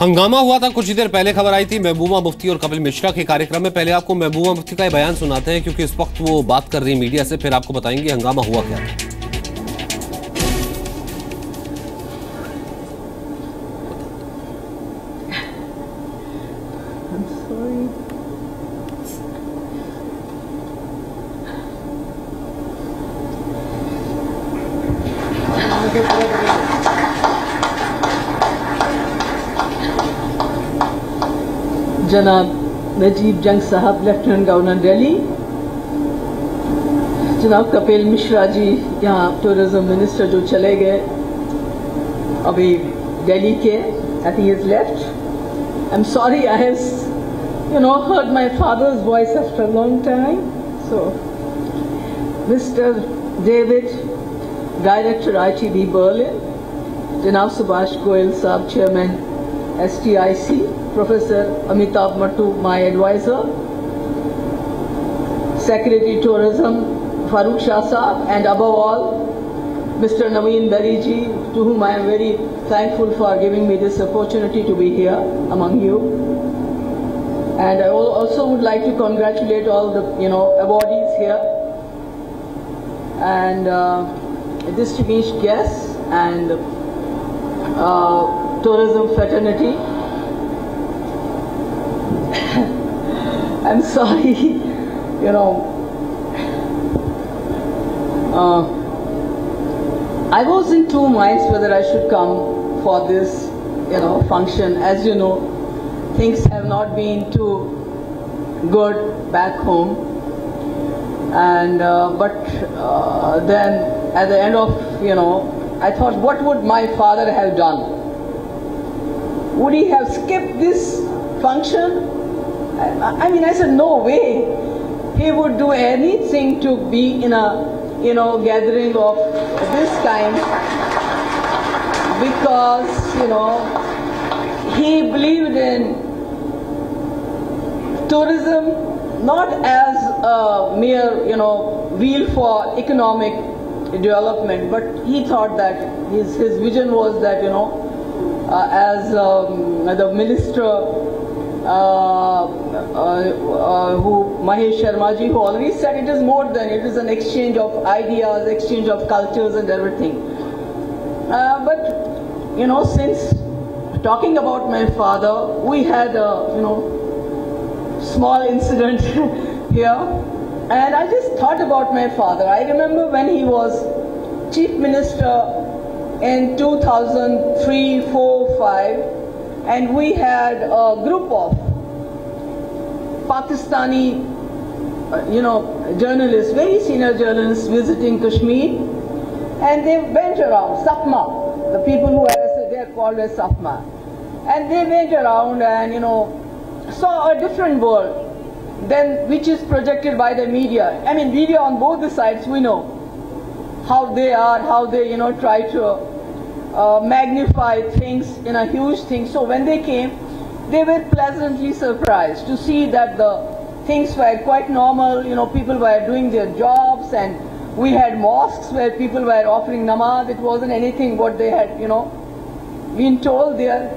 हंगामा हुआ था कुछ ही देर पहले। खबर आई थी महबूबा मुफ्ती और कपिल मिश्रा के कार्यक्रम में। पहले आपको महबूबा मुफ्ती का बयान सुनाते हैं क्योंकि इस वक्त वो बात कर रही है मीडिया से, फिर आपको बताएंगे हंगामा हुआ क्या था। जनाब नजीब जंग साहब लेफ्टिनेंट गवर्नर दिल्ली, जनाब कपिल मिश्रा जी यहाँ टूरिज्म मिनिस्टर जो चले गए अभी दिल्ली के, I think is left. I am sorry, I have heard my father's voice after a long time. So Mr. David, Director ITB Berlin, जनाब सुभाष गोयल साहब chairman STIC, Professor Amitabh Mattu, my advisor, Secretary Tourism Farooq Shah Saab, and above all Mr. Naveen Dariji, to whom I am very thankful for giving me this opportunity to be here among you. And I also would like to congratulate all the awardees here and distinguished guests and tourism fraternity. I'm sorry, I was in two minds whether I should come for this, function. As you know, things have not been too good back home, and but then at the end of, I thought, what would my father have done? Would he have skipped this function? I mean, I said, no way. He would do anything to be in a, gathering of this kind, because, he believed in tourism not as a mere, wheel for economic development, but he thought that his vision was that, as the minister who Mahesh Sharma ji, who already said, it is more than, it is an exchange of ideas, exchange of cultures and everything. But since talking about my father, we had a small incident here, and I just thought about my father. I remember when he was chief minister in 2003, 4, 5, and we had a group of Pakistani, journalists, very senior journalists visiting Kashmir, and they went around Sapma, the people who are, they are called as Sapma, and they went around and saw a different world than which is projected by the media. I mean, media on both the sides, we know how they are, how they try to magnify things in a huge thing. So when they came, they were pleasantly surprised to see that the things were quite normal. People were doing their jobs, and we had mosques where people were offering namaz. It wasn't anything what they had, been told there.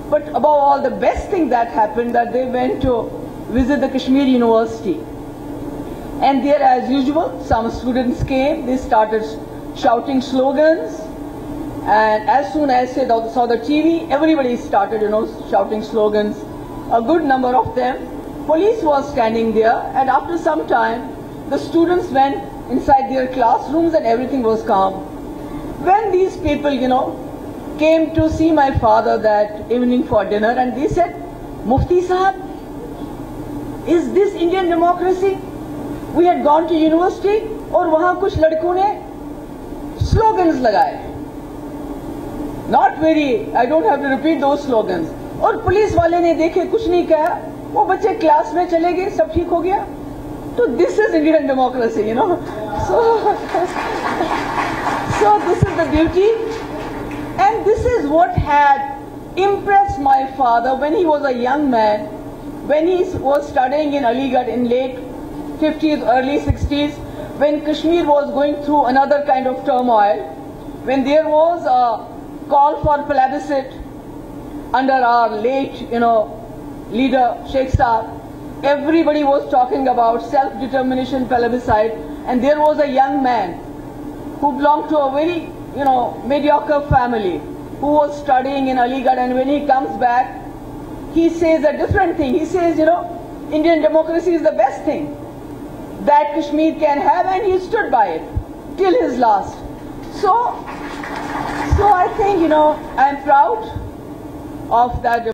But above all, the best thing that happened, that they went to visit the Kashmir University. And there, as usual, some students came, they started shouting slogans. And as soon as they saw the TV, everybody started, shouting slogans. A good number of them. Police was standing there, and after some time, the students went inside their classrooms and everything was calm. When these people, came to see my father that evening for dinner, and they said, Mufti Sahab, is this Indian democracy? We had gone to university, और वहाँ कुछ लड़कों ने slogans लगाए. Not very, I don't have to repeat those slogans. और police वाले ने देखे, कुछ नहीं कहा, वो बच्चे क्लास में चले गए, सब ठीक हो गया. So this is Indian democracy, So this is the beauty, and this is what had impressed my father when he was a young man, when he was studying in Aligarh in late 50s, early 60s, when Kashmir was going through another kind of turmoil, when there was a call for plebiscite, under our late, leader Sheikh Saab, everybody was talking about self-determination plebiscite, and there was a young man who belonged to a very, mediocre family, who was studying in Aligarh, and when he comes back, he says a different thing. He says, Indian democracy is the best thing that Kashmir can have, and he stood by it till his last. So I think, I'm proud of that.